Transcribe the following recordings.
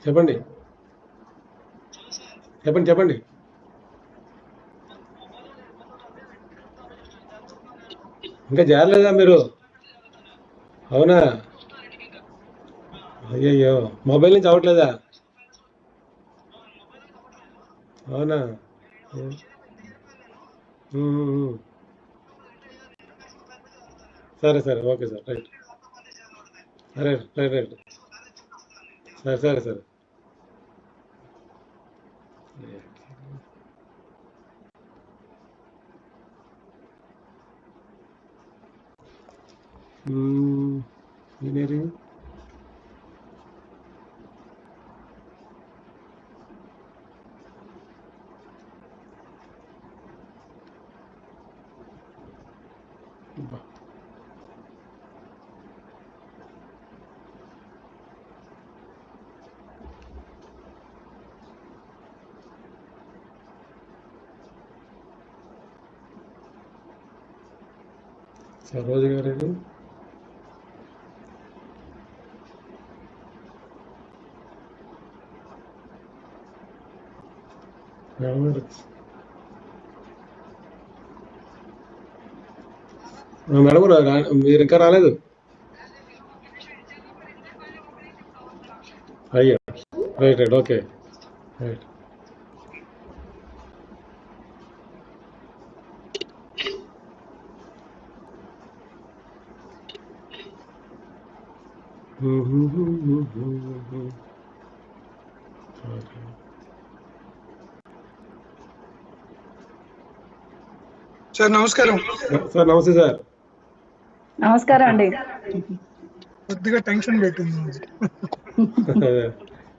చెప్పండి చెప్పండి చెప్పండి. ఇంకా చేరలేదా మీరు? అవునా? అయ్యయ్యో, మొబైల్ నుంచి అవ్వట్లేదా? అవునా? సరే సరే, okay sir, right. Right right right. సరే సరే సరే. ఇంజనీరింగ్ సరోజ గారు ఇది. మేడం మీరు ఇంకా రాలేదు. అయ్యో, right right, okay right. Sir నమస్కారం. సార్ నమస్తే సార్. నమస్కారం అండి. కొద్దిగా టెన్షన్ పెట్టింది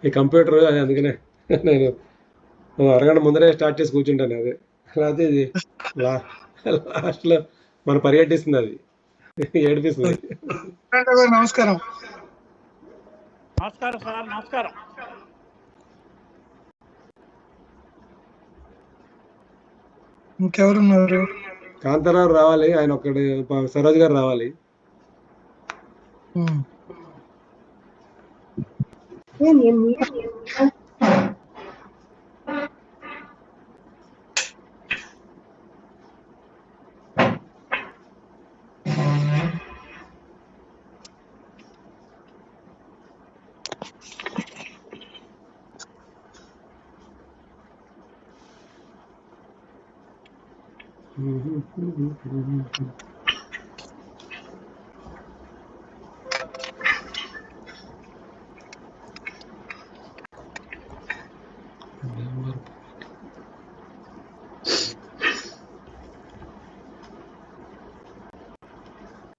ఈ కంప్యూటర్, అది అందుకనే నేను అరగంట ముందరే స్టార్ట్ చేసి కూర్చుంటాను. అదే లేకపోతే ఇది లాస్ట్లో మనం పర్యటిస్తుంది, అది ఏడిపిస్తుంది. నమస్కారం. నమస్కారం సార్. నమస్కారం. ఇంకెవరున్నారు? కాంతారావు రావాలి, ఆయన ఒక్కడు. సరోజ్ గారు రావాలి.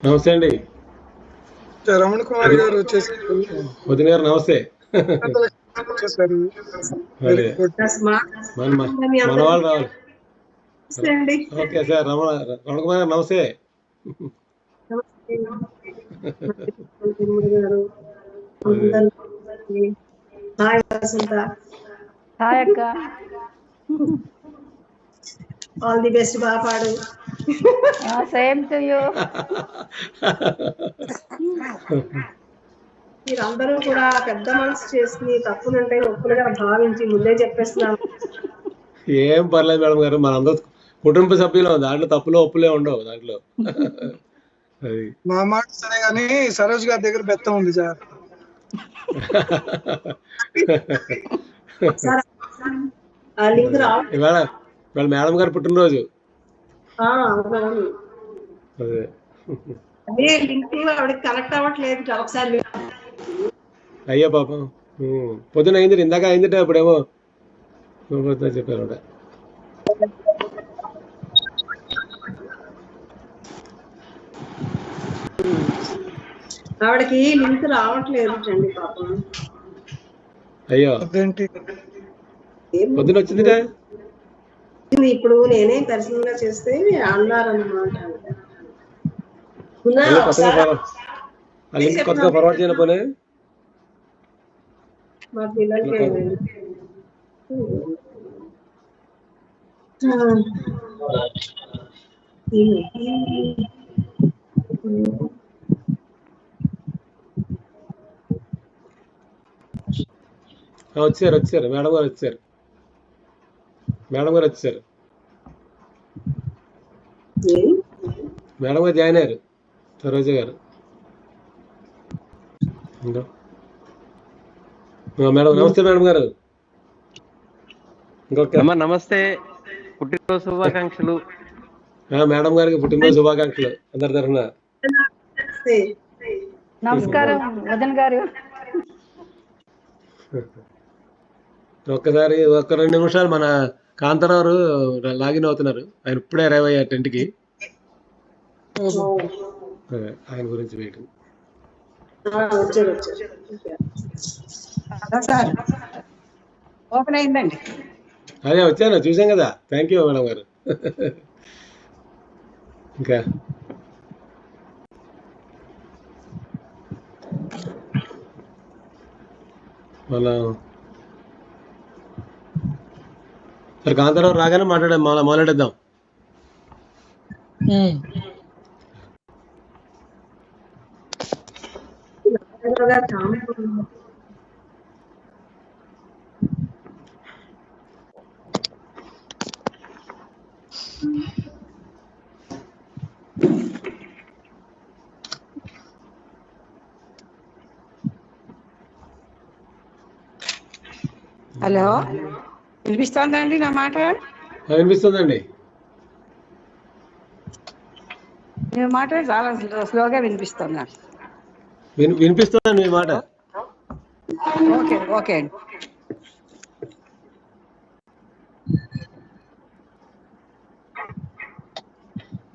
నమస్తే అండి. రమణ కుమార్ గారు వచ్చేసారు. వదిన గారు నమస్తే. వచ్చేసారు. మన వాళ్ళు రావాలి. Okay sir. రమణ కుమార్ గారు నమస్తే. హాయ్ అక్క. All the best. బాగా పాడు. Same to you. మీరందరూ కూడా పెద్ద మనసు చేసుకుని తప్పులుంటే ఒప్పులుగా భావించి ముందే చెప్పేస్తున్నాం. ఏం పర్లేదు మేడం గారు, మనందరూ కుటుంబ సభ్యులు, దాంట్లో తప్పులు ఒప్పులే ఉండవు దాంట్లో. అది మా మాట సరే కానీ సరోజ్ గారి దగ్గర బెత్తం ఉంది సార్. ఆ లింక్ రావట్లేదు. ఇవాళ మేడం గారు పుట్టినరోజు. అవునవును. అదే అదే లింక్ ఆవిడకి కనెక్ట్ అవ్వట్లేదు. ఒకసారి అయ్యో పాపం. పొద్దున అయింది, ఇందాక అయిందిట, ఇప్పుడేమో చెప్పారు ఆవిడ. ఆవిడకి లింక్ రావట్లేదు అండి పాపం. అయ్యో అదేంటి పొద్దున వచ్చిందిట. ఇప్పుడు నేనే పర్సనల్ గా చేస్తే అన్నారన్నమాట. ఆ లింక్ కొత్తగా ఫార్వర్డ్ చేయను పోనీ. మా పిల్లలకి వచ్చారు మేడం గారు వచ్చారు. మేడం గారు జాయిన్ అయ్యారు, సరోజ గారు. మేడం నమస్తే. మేడం గారు నమస్తే, పుట్టినరోజు శుభాకాంక్షలు. మేడం గారికి పుట్టినరోజు శుభాకాంక్షలు అందరి తరఫున. నమస్కారం వదన్ గారు. ఒక్కసారి 2 నిమిషాలు మన కాంతారావు లాగిన్ అవుతున్నారు. ఆయన ఇప్పుడే అరైవ్ అయ్యారు టెంట్కి. ఆయన గురించి వెయిటింగ్. ఓపెన్ అయిందండి. అదే వచ్చాను, చూసాం కదా. థ్యాంక్ యూ మేడం గారు. ఇంకా సరే, కాంతారావు రాగానే మొదలెడేద్దాం. హలో, వినిపిస్తోందండి నా మాట? వినిపిస్తుందండి. మీ మాట చాలా స్లోగా వినిపిస్తుంది. వినిపిస్తుందండి మీ మాట. ఓకే అండి.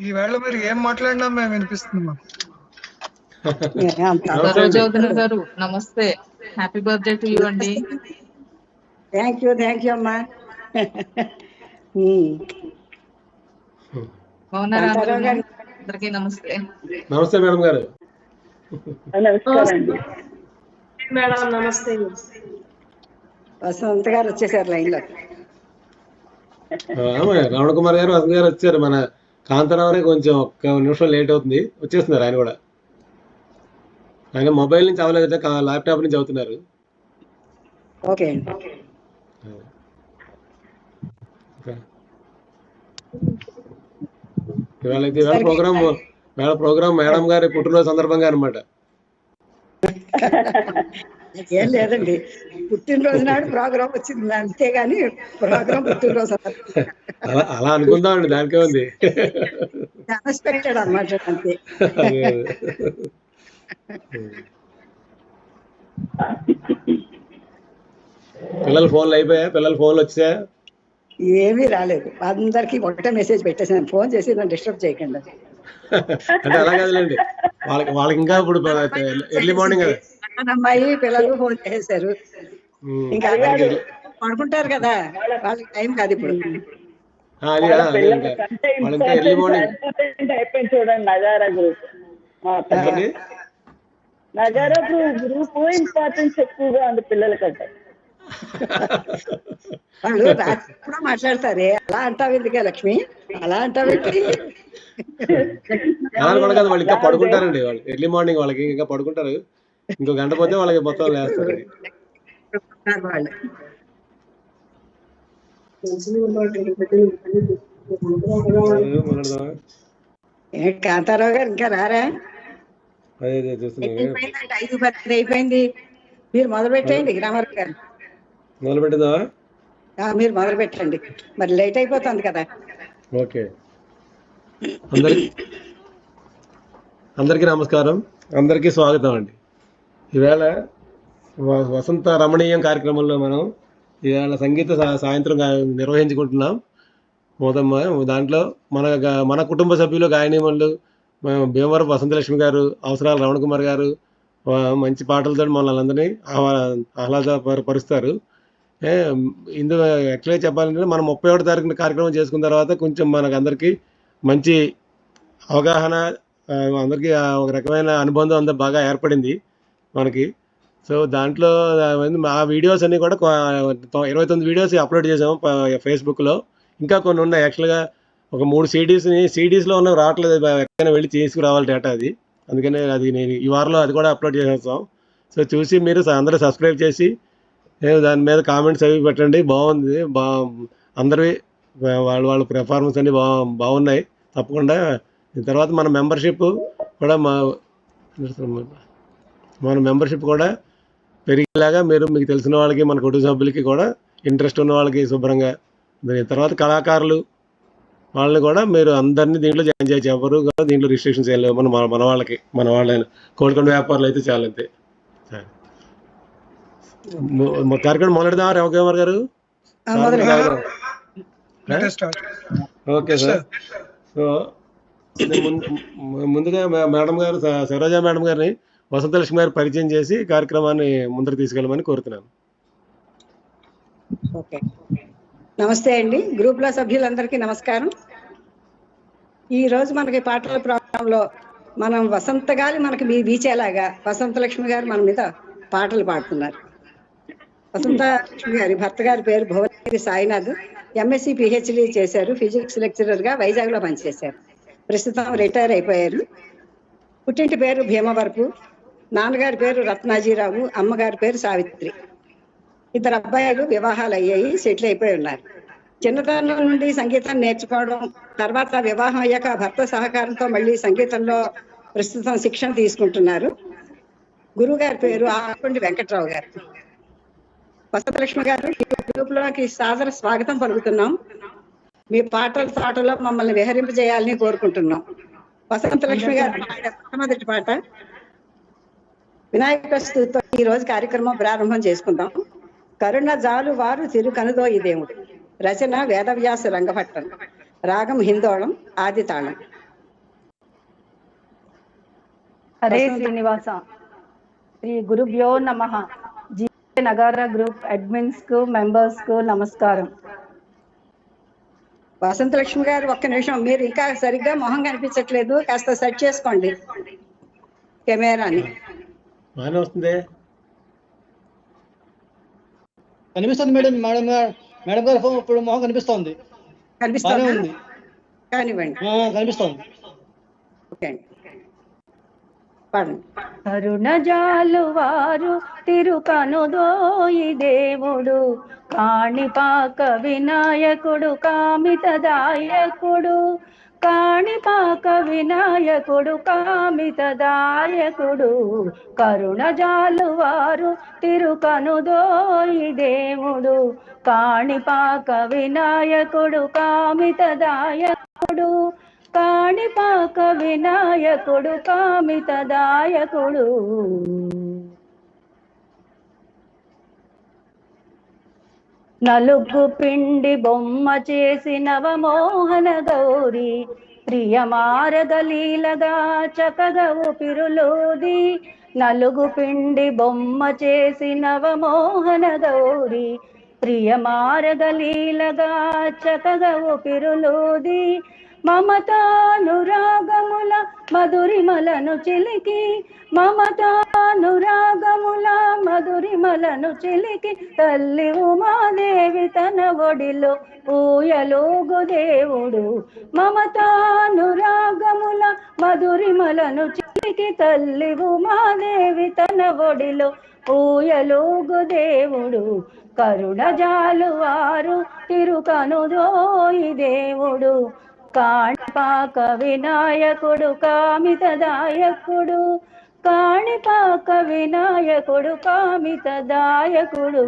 ఈవేళ మీరు ఏం మాట్లాడినా మేము వినిపిస్తున్నాం. సరోజవదన గారు నమస్తే, హ్యాపీ బర్త్డే టు యూ అండి. థ్యాంక్ యూ అమ్మా. బాగున్నారా? అందరికీ నమస్తే. నమస్తే మేడం గారు. మేడం నమస్తే. వసంత్ గారు వచ్చేసారు లైన్ లో. రమణ కుమార్ గారు, వసంత్ గారు వచ్చారు. మన కాంతారావు కొంచెం 1 నిమిషం లేట్ అవుతుంది, వచ్చేస్తున్నారు ఆయన కూడా. ఆయన మొబైల్ నుంచి అవ్వలేదు, ల్యాప్టాప్ నుంచి అవుతున్నారు. ఓకే. ఇవాళ ప్రోగ్రామ్ మేడం గారి పుట్టినరోజు సందర్భంగా అనమాట. ఏం లేదండి, పుట్టినరోజు నాడు ప్రోగ్రామ్ వచ్చింది అంతేగాని ప్రోగ్రామ్ పుట్టినరోజు అలా అనుకుందామండి, దానికే ఉంది. అన్ఎక్స్పెక్టెడ్ అన్నమాట అంతే. పిల్లల ఫోన్లు అయిపోయా? పిల్లల ఫోన్లు వచ్చాయా? ఏమీ రాలేదు. అందరికి ఒకటే మెసేజ్ పెట్టేసాను, ఫోన్ చేసి నన్ను డిస్టర్బ్ చేయకండి. అంటే అలా కాదులేండి, వాళ్ళకి ఇంకా ఇప్పుడు ఎర్లీ మార్నింగ్ కదా. అమ్మాయి పిల్లలు ఫోన్ చేశారు, ఇంకా పడుకుంటారు కదా, వాళ్ళకి టైం కాదు ఇప్పుడు. ఎర్లీ మార్నింగ్ అయిపోయింది చూడండి. నగారా గ్రూప్ ఇంపార్టెన్స్ ఎక్కువగా ఉంది పిల్లల కంటే. వాళ్ళు రాత్రి కూడా మాట్లాడతారే, అలా అంటావు ఎందుకే లక్ష్మి, అలా అంటావు కదా. వాళ్ళు ఇంకా పడుకుంటారండి, వాళ్ళు ఎర్లీ మార్నింగ్ వాళ్ళకి ఇంకా పడుకుంటారు. ఇంకో గంట పోతే వాళ్ళకి మొత్తం లేస్తారు. కాంతారావు గారు ఇంకా రారా? 5 అయిపోయింది, మీరు మొదలు పెట్టేయండి. గ్రామర్ గారు మొదలు పెట్టదా? మీరు మొదలు పెట్టండి, మరి లేట్ అయిపోతుంది కదా. ఓకే, అందరికీ నమస్కారం, అందరికీ స్వాగతం అండి. ఈవేళ వసంత రమణీయం కార్యక్రమంలో మనం ఈవేళ సంగీత సాయంత్రం నిర్వహించుకుంటున్నాం. దాంట్లో మన కుటుంబ సభ్యులు గాయనీమణులు భీమవరం వసంతలక్ష్మి గారు, అవసరాల రమణ కుమార్ గారు మంచి పాటలతో మనల్ని అందరినీ ఆహ్లాదపరుస్తారు. ఇందులో యాక్చువల్గా చెప్పాలంటే మనం 31వ తారీఖున కార్యక్రమం చేసుకున్న తర్వాత కొంచెం మనకు అందరికీ మంచి అవగాహన, అందరికీ ఒక రకమైన అనుబంధం అంతా బాగా ఏర్పడింది మనకి. సో దాంట్లో ఆ వీడియోస్ అన్నీ కూడా 29 వీడియోస్ అప్లోడ్ చేసాము ఫేస్బుక్లో. ఇంకా కొన్ని ఉన్నాయి, యాక్చువల్గా ఒక 3 సిడీస్లో ఉన్న రావట్లేదు, ఎక్కడైనా వెళ్ళి తీసుకురావాలి డేటా అది. అందుకనే అది నేను ఈ వారంలో అది కూడా అప్లోడ్ చేసేస్తాం. సో చూసి మీరు అందరూ సబ్స్క్రైబ్ చేసి దాని మీద కామెంట్స్ అవి పెట్టండి. బాగుంది, అందరివి వాళ్ళ పెర్ఫార్మెన్స్ అన్నీ బాగున్నాయి. తప్పకుండా తర్వాత మన మెంబర్షిప్ కూడా పెరిగేలాగా మీకు తెలిసిన వాళ్ళకి, మన కుటుంబ సభ్యులకి కూడా, ఇంట్రెస్ట్ ఉన్న వాళ్ళకి శుభ్రంగా, తర్వాత కళాకారులు వాళ్ళని కూడా మీరు అందరినీ దీంట్లో జాయిన్ చేయొచ్చు. ఎవరు కూడా దీంట్లో రిస్ట్రిక్షన్స్ ఏం లేవు. మన వాళ్ళైనా కోడికొండ వ్యాపారులు అయితే చాలా అంతే. కార్యక్రమం మొదలెడదాం రవికుమార్ గారు. Okay sir. సో ముందుగా మేడం గారు, సరోజా మేడం గారిని వసంతలక్ష్మి గారు పరిచయం చేసి కార్యక్రమాన్ని ముందర తీసుకెళ్ళమని కోరుతున్నాను. ఓకే, నమస్తే అండి. గ్రూప్లో సభ్యులందరికీ నమస్కారం. ఈరోజు మనకి పాటల ప్రోగ్రాంలో మనం వసంత గాలి మనకి వీచేలాగా వసంతలక్ష్మి గారు మన మీద పాటలు పాడుతున్నారు. వసంతలక్ష్మి గారి భర్త గారి పేరు భువనగిరి సాయినాథ్. ఎంఎస్సి పిహెచ్డి చేశారు. ఫిజిక్స్ లెక్చరర్గా వైజాగ్లో పనిచేశారు. ప్రస్తుతం రిటైర్ అయిపోయారు. పుట్టింటి పేరు భీమవరపు. నాన్నగారి పేరు రత్నాజీరావు, అమ్మగారి పేరు సావిత్రి. 2 అబ్బాయిలు వివాహాలు అయ్యాయి, సెటిల్ అయిపోయి ఉన్నారు. చిన్నతనం నుండి సంగీతం నేర్చుకోవడం, తర్వాత వివాహం అయ్యాక భర్త సహకారంతో మళ్ళీ సంగీతంలో ప్రస్తుతం శిక్షణ తీసుకుంటున్నారు. గురువు గారి పేరు ఆకుండి వెంకట్రావు గారు. వసంతలక్ష్మి గారు గ్రూప్లోకి సాదర స్వాగతం పలుకుతున్నాం. మీ పాటలో మమ్మల్ని విహరింపజేయాలని కోరుకుంటున్నాం. వసంతలక్ష్మి గారు మొట్టమొదటి పాట వినాయక స్తుతితో ఈ రోజు కార్యక్రమం ప్రారంభం చేసుకుందాం. కరుణ జాలు వారు తిరుకనుదో ఈ దేవుడు. రచన వేదవ్యాస రంగభట్టం. రాగం హిందోళం, ఆది తాళం. హరే శ్రీనివాస. శ్రీ గురుభ్యో నమః. నగార గ్రూప్ అడ్మిన్స్ కు, మెంబర్స్ కు నమస్కారం. వసంతలక్ష్మి గారు ఒక్క నిమిషం, మీరు ఇంకా సరిగ్గా మొహం కనిపించట్లేదు, కాస్త సెట్ చేసుకోండి కెమెరాని. కనిపిస్తుంది మేడం. మేడం గారు ఇప్పుడు మొహం కనిపిస్తుంది. కనిపిస్తుంది, కానివ్వండి. కనిపిస్తుంది. ఓకే అండి, పాడండి. కరుణ జాలు వారు తిరుకనుదోయి దేవుడు, కాణిపాక వినాయకుడు కామితదాయకుడు. కాణిపాక వినాయకుడు కామితదాయకుడు. కరుణ జాలు వారు తిరుకనుదోయి దేవుడు, కాణిపాక వినాయకుడు కామితదాయకుడు. కాణిపాక వినాయకుడు కామితదాయకుడు. నలుగు పిండి బొమ్మ చేసి నవమోహన గౌరి, ప్రియమారగలీలగా చకగవు పిరులోది. నలుగు పిండి బొమ్మ చేసి నవమోహన గౌరి, ప్రియమారగలీలగా చకగవు పిరులోది. మమతానురాగముల మధురిమలను చిలికి, మమతానురాగముల మధురిమలను చిలికి, తల్లి ఉమాదేవి తన ఒడిలో ఊయలోగు దేవుడు. మమతానురాగముల మధురిమలను చిలికి, తల్లి ఉమాదేవి తన ఒడిలో ఊయలోగు దేవుడు. కరుణ జాలు వారు తిరుకనుదోయి దేవుడు, కాణిపాక వినాయకుడు కామితదాయకుడు. కాణిపాక వినాయకుడు కామితదాయకుడు.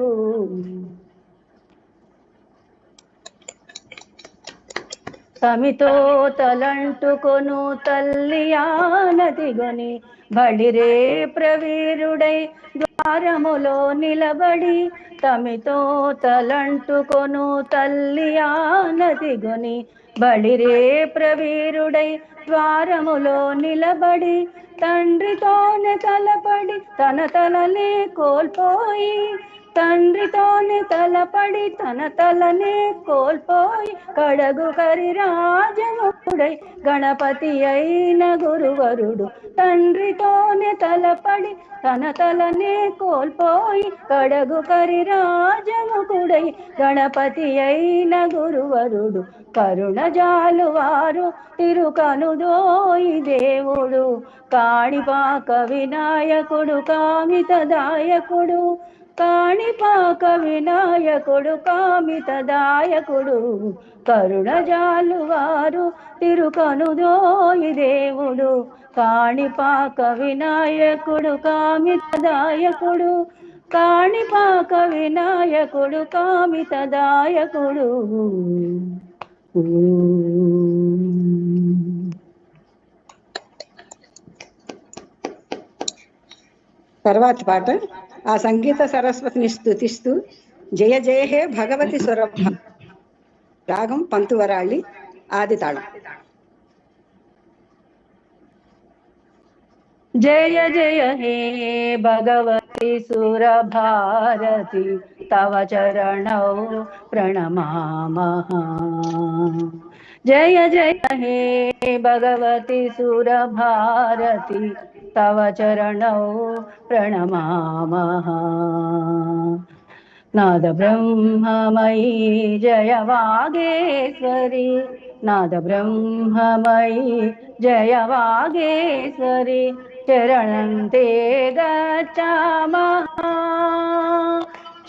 తమితో తలంటుకొను తల్లియానదిగొని బడిరే ప్రవీరుడై ద్వారములో నిలబడి తమితో తలంటుకొను తల్లియానదిగొని బడిరే ప్రవీరుడై ద్వారములో నిలబడి తండ్రితోనే తలపడి తన తలనే కోల్పోయి తండ్రితోనే తలపడి తన తలనే కోల్పోయి కడగు కరిరాజముడై గణపతి అయిన గురువరుడు తండ్రితోనే తలపడి తన తలనే కోల్పోయి కడగు కరిరాజముకుడై గణపతి అయిన గురువరుడు కరుణజాలు వారు తిరుకనుదోయి దేవుడు కాణిపాక వినాయకుడు కామితదాయకుడు కాణిపాక వినాయకుడు కామితదాయకుడు కరుణజాలు వారు తిరుకనుదోయి దేవుడు కాణిపాక వినాయకుడు కామితదాయకుడు కాణిపాక వినాయకుడు కామితదాయకుడు. తర్వాత పాట ఆ సంగీత సరస్వతిని స్తుతిస్తూ జయ జయ హే భగవతి స్వరభ. రాగం పంతువరాళి, ఆది తాళం. జయ జయ హే భగవతి సురభారతి తవ చరణౌ ప్రణమామః. జయ జయ హే భగవతి సురభారతి తవ చరణౌ ప్రణమామః. నాద బ్రహ్మమయీ జయ వాగేశ్వరి నాద బ్రహ్మమయీ జయ వాగేశ్వరి చరణంతే గచ్చామః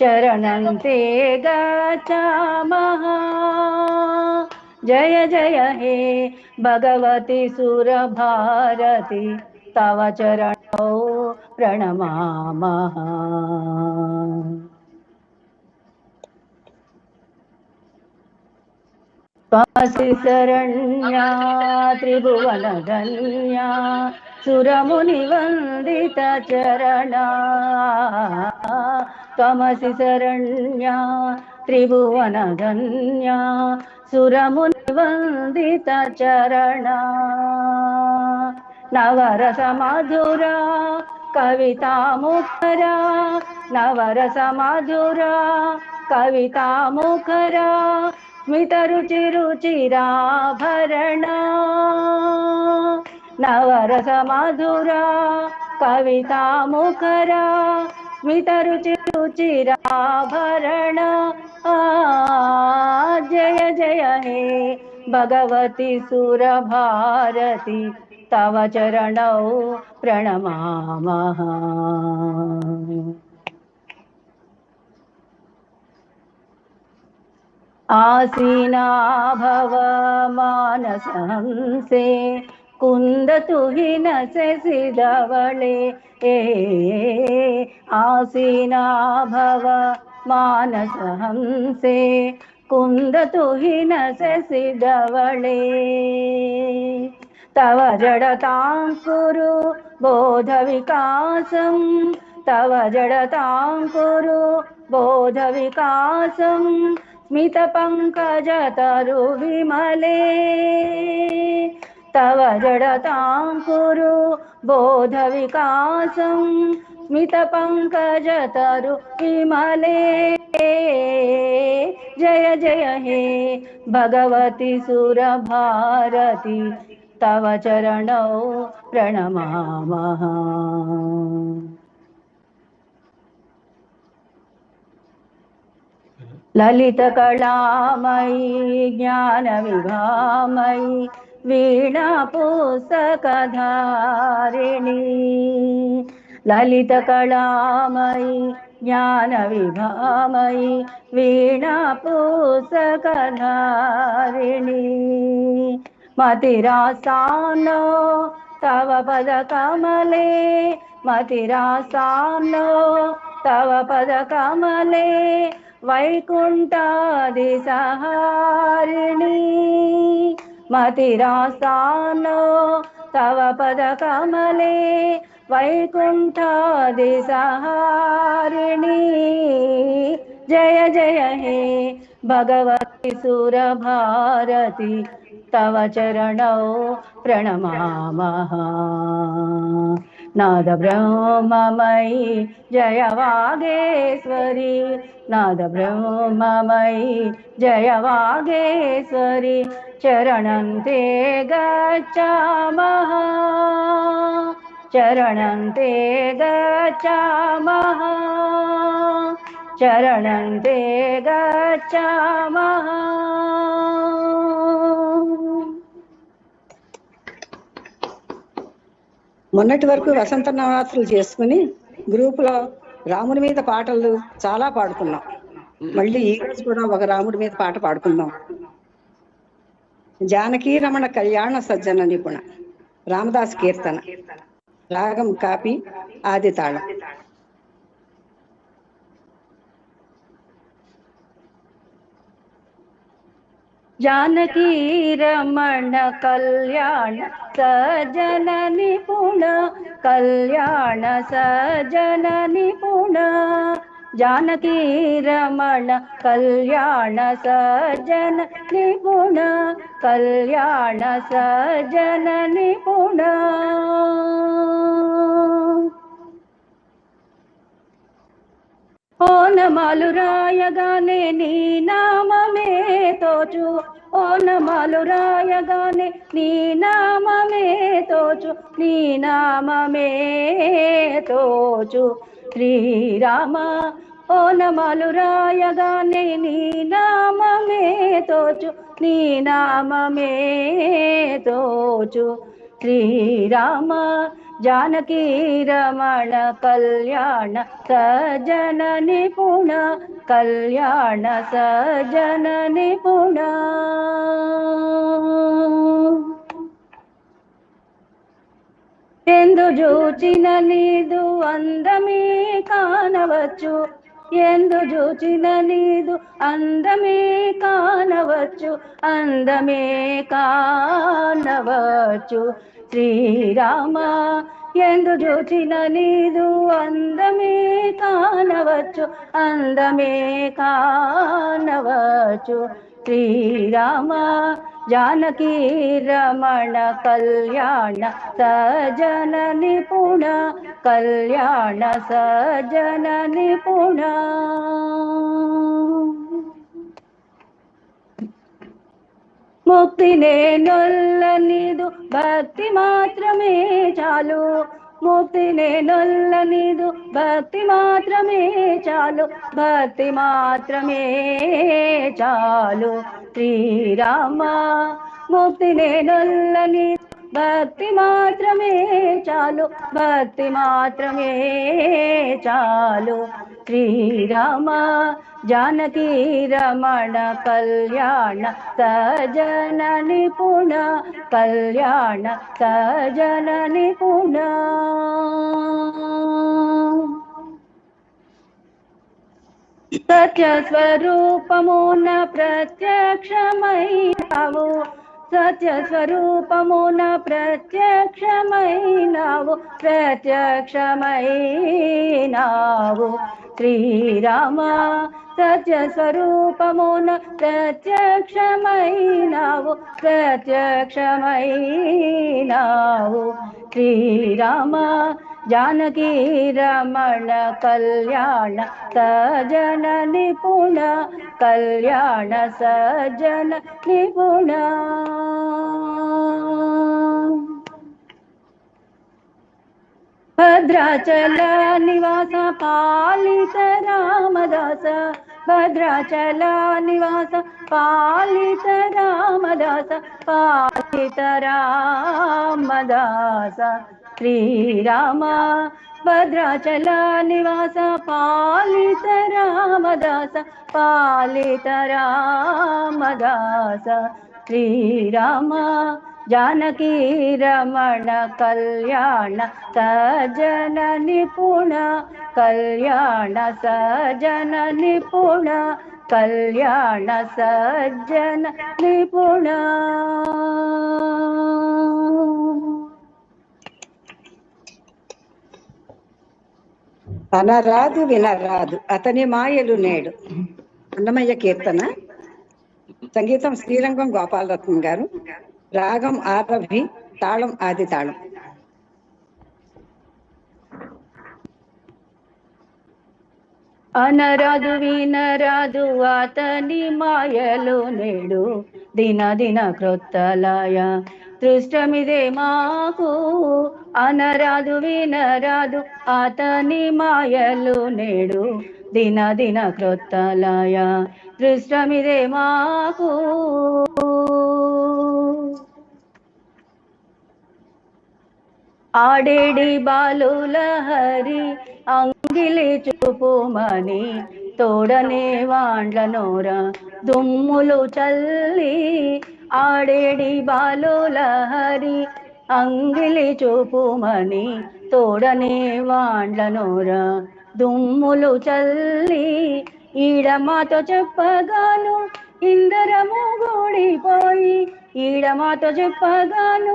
చరణంతే గచ్చామః. జయ జయ హే భగవతి సురభారతి తవ చరణౌ ప్రణమామః. త్వమసి శరణ్యా త్రిభువనధన్యా సురముని వందిత చరణా. త్వమసి శరణ్యా త్రిభువనధన్యా సురముని వందిత చరణా. నవరస మధురా కవితా ముఖరా నవరస మధురా కవితా ముఖరా స్మిత రుచి రుచిరాభరణ. నవరస మధురా కవితా ముఖరా స్మిత రుచి రుచిరాభరణ. జయ జయ హే భగవతి సురభారతి తవ చరణౌ ప్రణమామః. ఆసీనా భవ మానసహంసే कुन्दतुहिन सिधवळे आसीना भव मानसहंसे कुन्दतुहिन सिधवळे तव जडतां कुरु बोध विकासं तव जडतां कुरु बोध विकासं स्मित पंकज तरु विमले तव जडतां कुरु बोध विकासं स्मित पंकज तरु विमले जय जय हे भगवती सुरभारती तव चरणौ प्रणमामः। ललित कलामयी ज्ञान विभामयी वीणा पुस्तकधारिणी ललित कलामयी ज्ञान विभामयी वीणा पुस्तकधारिणी मतिरासानो तव पद कमले मतिरासानो तव पद कमले वैकुंठादि सहारिणी मतिरास्तानो तव पदकमले वैकुण्ठादिसहारिणी जय जय हे भगवती सुरभारती तव चरणौ प्रणमामः नाद ब्रह्ममयी जय वागेश्वरी नाद ब्रह्ममयी जय वागेश्वरी चरणन्ते गच्छामः चरणन्ते गच्छामः चरणन्ते गच्छामः మొన్నటి వరకు వసంత నవరాత్రులు చేసుకుని గ్రూపులో రాముడి మీద పాటలు చాలా పాడుకున్నాం. మళ్ళీ ఈ రోజు కూడా ఒక రాముడి మీద పాట పాడుకుందాం. జానకీ రమణ కళ్యాణ సజ్జన నిపుణ రామదాస్ కీర్తన రాగం కాపి ఆది తాళం. जानकी रमण कल्याण सजन निपुण कल्याण सजन निपुण जानकी रमण कल्याण सजन निपुण कल्याण सजन निपुण ఓనమాలు రాయగానే నీ నామమే తోచు ఓనమాలు రాయగానే నీ నామమే తోచు నీ నామమే తోచు శ్రీరామ ఓనమాలు రాయగానే నీ నామమే తోచు నీ నామమే తోచు శ్రీరామ जानकी रमण कल्याण सजन निपुण कल्याण सजन निपुण ఎందు జూచిన నీదు అందమే కానవచ్చు ఎందు జూచిన నీదు అందమే కానవచ్చు అందమే కానవచ్చు శ్రీరామ ఎందు జూచిన నీదు అందమే కానవచ్చు అందమే కానవచ్చు శ్రీరామ जानकी रमण कल्याण सजन निपुण कल्याण सजन निपुण मुक्ति ने नొల్లనిదు భక్తి మాత్రమే చాలు ముక్తి నే నొల్లనిదు భక్తి మాత్రమే చాలు భక్తి మాత్రమే చాలు శ్రీరామ ముక్తి నే నొల్లని భక్తి మాత్రమే చాలు భక్తి మాత్రమే చాలు శ్రీరామ जानकी रमण कल्याण सजन निपुण कल्याण सजन निपुण सत्य स्वरूपमुन प्रत्यक्षमैनावु सत्य स्वरूपमुन प्रत्यक्षमैनावु प्रत्यक्षमैनावु श्रीराम सत्य स्वरूपमुन प्रत्यक्षमैनावु प्रत्यक्षमैनावु श्रीराम जानकी रमण कल्याण सजन निपुण कल्याण सजन निपुण भद्राचल निवास पालित रामदास भद्राचल निवास पालित रामदास पालित रामदास श्रीराम भद्राचल निवास पालित रामदास पालित रामदास श्रीराम जानकी रमण कल्याण सजन निपुण कल्याण सजन निपुण కళ్యాణ సజ్జన నిపుణ. అనరాదు వినరాదు అతని మాయలు నేడు. అన్నమయ్య కీర్తన. సంగీతం శ్రీరంగం గోపాలరత్నం గారు. రాగం ఆరభి, తాళం ఆది తాళం. అనరాదు వినరాదు అతని మాయలు నేడు, దిన దిన క్రొత్తలయ దృష్టమిదే మాకు. అనరాదు వినరాదు అతని మాయలు నేడు, దిన దిన క్రొత్తలయ దృష్టమిదే మాకు. ఆడేడి బాలుల హరి అంగిలి చూపుమని, తోడనే వాండ్ల నోర దుమ్ములు చల్లి. ఆడేడి బాలుల హరి అంగిలి చూపుమని, తోడనే వాండ్ల నోర దుమ్ములు చల్లి. ఈడ మాతో చెప్పగాను ఇందరము గూడిపోయి, ఈడ మాతో చెప్పగాను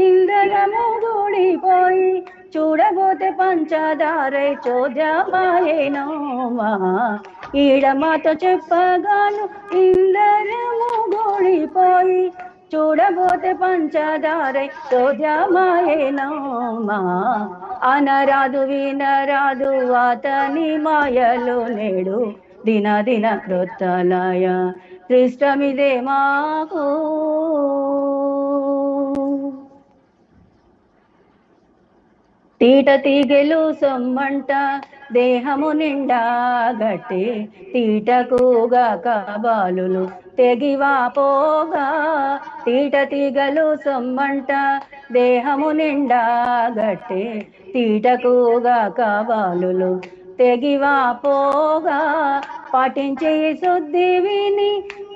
ఇందరము గూడిపోయి, చూడబోతే పంచదారై చోద్యమాయేనోమా. ఈడ మాతో చెప్పగాను ఇందరము గూడిపోయి, చూడబోతే పంచదారై చోద్యమాయేనోమా. అనరాదు వినరాదు అతని మాయలు నేడు, దిన దిన క్రొత్తలయ దృష్టమిదే మాకు. తీట తీగెలు సొమ్మంట దేహము నిండా గట్టి, తీటకుగా కబాలులు తెగివాపోగా. తీట తీగలు సొమ్మంట దేహము నిండా గట్టి, తీటకుగా కబాలులు తెగివాపోగా. పాటించే శుద్ధి విని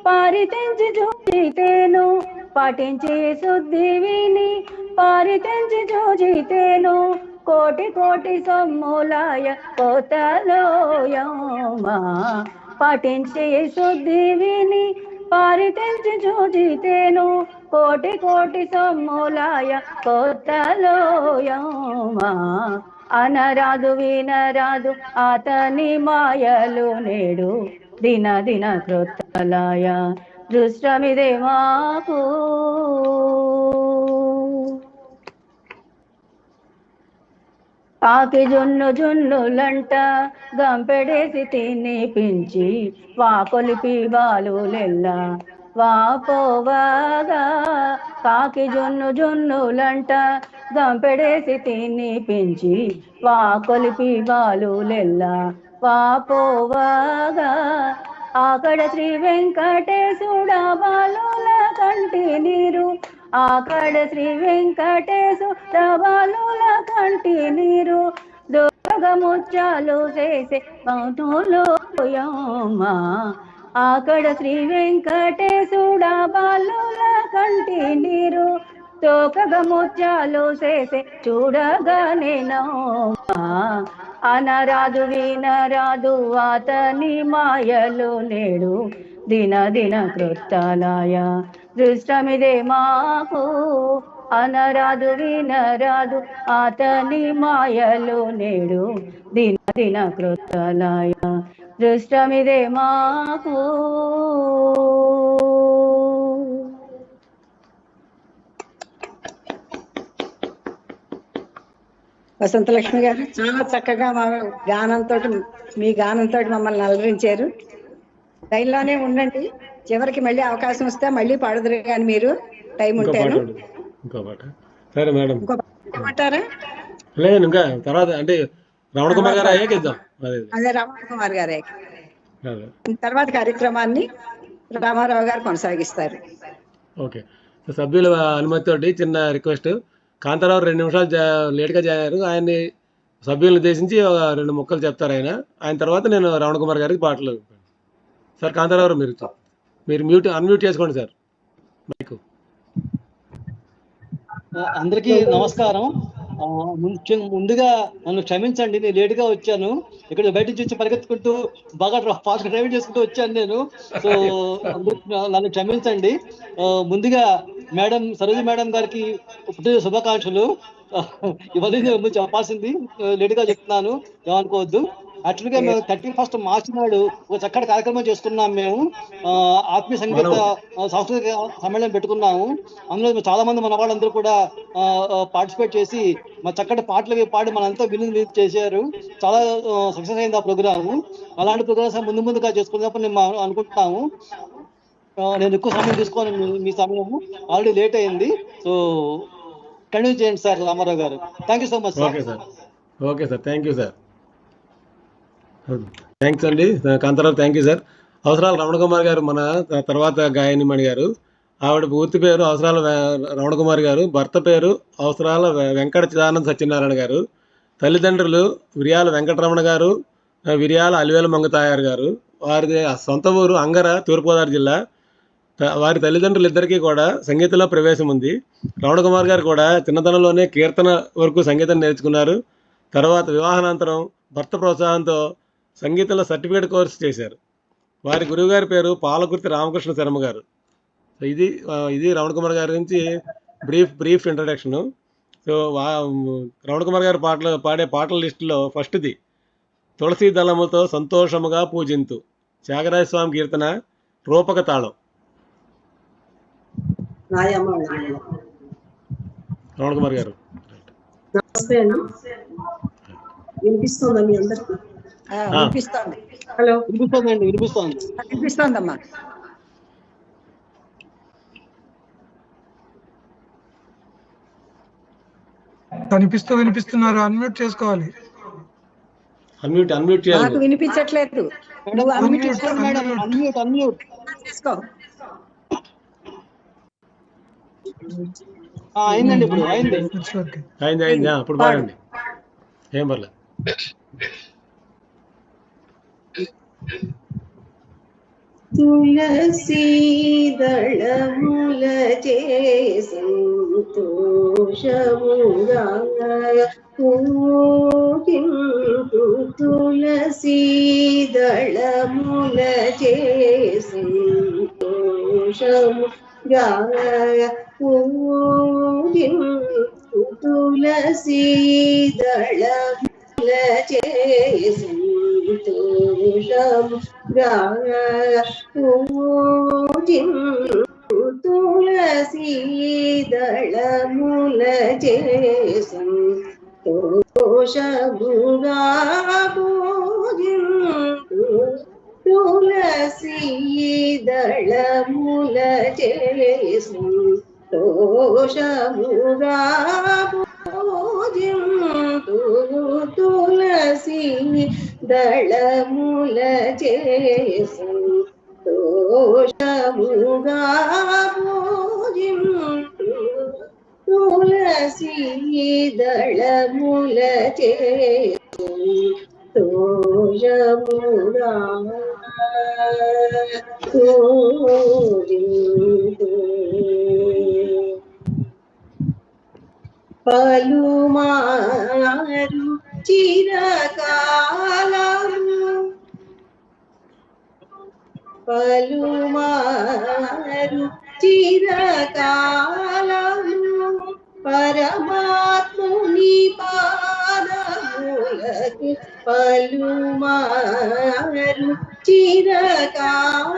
పారితెంచి చూచితేను, పాటించే శుద్ధి విని పారితెంచి చూచితేను, కోటి కోటి సొమ్ములాయ కోతలోయమా. పాటించే శుద్ధి విని పారితెంచి చూచితేను, కోటి కోటి సొమ్ములాయ కోతలోయమా. అనరాదు వినరాదు అతని మాయలు నేడు, దిన దిన క్రొత్తలయ దృష్టమిదే మాకు. కాకి జున్ను జున్నులంట గంపెడేసి తినిపించి, వాకొలిపి బాలులెల్లా వాపోవగా. కాకి జున్ను జున్నులంట గంపెడేసి తినిపించి, వాకొలిపి బాలులెల్లా వాపోవగా. అక్కడ శ్రీ వెంకటేశుడ బాలుల కంటి నీరు, అక్కడ శ్రీ వెంకటేశుడ బాలుల కంటి నీరు, దోగ ముత్యాలు చేసే మౌతులోయమా. అక్కడ శ్రీ వెంకటేశుడ బాలుల కంటి నీరు, తోకగ ముత్యాలు చేసే చూడగానే నోమా. అనరాదు వినరాదు అతని మాయలు నేడు, దిన దిన క్రొత్తలయ దృష్టమిదే మాకు. అనరాదు వినరాదు అతని మాయలు నేడు, దిన దిన క్రొత్తలయ దృష్టమిదే మాకు. వసంతలక్ష్మి గారు చాలా చక్కగా మా గానంతో, మీ గానంతో మమ్మల్ని అలరించారు. లైన్లోనే ఉండండి, చివరికి మళ్ళీ అవకాశం వస్తే మళ్ళీ పాడదురు కానీ మీరు టైం ఉంటారు. సరే మేడం, ఇంకోటారా? లేదు ఇంకా తర్వాత అంటే రమణ కుమార్ గారు అయ్యాక ఇద్దాం. అదే రమణ కుమార్ గారే తర్వాత కార్యక్రమాన్ని రామారావు గారు కొనసాగిస్తారు. ఓకే, సభ్యుల అనుమతితోటి చిన్న రిక్వెస్ట్. కాంతారావు 2 నిమిషాలు లేట్గా జాయిన్ అయ్యారు. ఆయన్ని సభ్యులను ఉద్దేశించి 2 ముక్కలు చెప్తారు ఆయన తర్వాత నేను రమణ కుమార్ గారికి పాటలు. సార్ కాంతారావు మీరు అన్మ్యూట్ చేసుకోండి సార్ మైకు. అందరికీ నమస్కారం. ముందుగా నన్ను క్షమించండి, నేను లేటుగా వచ్చాను. ఇక్కడ బయట నుంచి వచ్చి పరిగెత్తుకుంటూ బాగా ఫాస్ట్ డ్రైవింగ్ చేసుకుంటూ వచ్చాను నేను. సో నన్ను క్షమించండి. ముందుగా మేడం సరోజ మేడం గారికి పుట్టిన శుభాకాంక్షలు. ఇవన్నీ నేను చెప్పాల్సింది లేటుగా చెప్తున్నాను, ఏమనుకోవద్దు. యాక్చువల్గా మేము 31 మార్చి నాడు ఒక చక్కటి కార్యక్రమం చేసుకున్నాం. మేము ఆత్మీయ సంగీత సాంస్కృతిక సమ్మేళనం పెట్టుకున్నాము. అందులో చాలా మంది మన వాళ్ళందరూ కూడా పార్టిసిపేట్ చేసి మా చక్కటి పాటలు పాడి మనంతా విని చేశారు. చాలా సక్సెస్ అయింది ఆ ప్రోగ్రాము. అలాంటి ప్రోగ్రామ్స్ ముందుగా చేసుకున్నప్పుడు మేము అనుకుంటున్నాము. నేను ఎక్కువ సమయం తీసుకోను, మీ సమయము ఆల్రెడీ లేట్ అయింది. సో కంటిన్యూ చేయండి సార్ రామారావు గారు. Thank you so much sir. Okay sir, thank you sir. Thanks అండి కాంతారావు, థ్యాంక్ యూ సార్. అవసరాల రమణ కుమార్ గారు మన తర్వాత గాయనిమణి గారు. ఆవిడ పూర్తి పేరు అవసరాల రమణ కుమార్ గారు, భర్త పేరు అవసరాల వెంకట చిదానంద సత్యనారాయణ గారు. తల్లిదండ్రులు విరియాల వెంకటరమణ గారు, విరియాల అలివేల మంగతాయారు గారు. వారి సొంత ఊరు అంగర, తూర్పుగోదావరి జిల్లా. వారి తల్లిదండ్రులు ఇద్దరికీ కూడా సంగీతంలో ప్రవేశం ఉంది. రమణ కుమార్ గారు కూడా చిన్నతనంలోనే కీర్తన వరకు సంగీతం నేర్చుకున్నారు. తర్వాత వివాహానంతరం భర్త ప్రోత్సాహంతో సంగీతంలో సర్టిఫికేట్ కోర్సు చేశారు. వారి గురువుగారి పేరు పాలకుర్తి రామకృష్ణ శర్మ గారు. సో ఇది రమణ కుమార్ గారి నుంచి brief introduction. So Ramana Kumar గారు పాడే పాటల లిస్టులో ఫస్ట్ది తులసి దళముతో సంతోషముగా పూజింతు, త్యాగరాజ స్వామి కీర్తన, రూపక తాళం. రమణ కుమార్ గారు నమస్తే అండి. వినిపిస్తుందా మీ అందరికి? వినిపిస్తోంది. హలో, వినిపిస్తోందండి, వినిపిస్తోంది. వినిపిస్తోందమ్మా. వినిపిస్తున్నారు, అన్మ్యూట్ చేసుకోవాలి. అన్మ్యూట్ చేయాలి. నాకు వినిపించట్లేదు. అన్మ్యూట్ చేసుకో. అయిందండి, ఇప్పుడు అయింది. అప్పుడు బాగండి, ఏం పర్లేదు. తులసీ దళముల సంతోషముగా పూజింతు, తులసీ దళముల సంతోషముగా పూజింతు, తులసీ దళముల సంతోషముగా పూజింతు, తులసీ దళముల సంతోషముగా పూజింతు, తులసీ దళముల సంతోషముగా పూజింతు, తులసీ దళముల సంతోషముగా పూజింతు, తులసీ దళముల సంతోషముగా పూజింతు. పలుమారు చిరకాలము, పలుమారు చిరకాలము పరమాత్ముని పాదములకు, పలుమారు చిరకాలము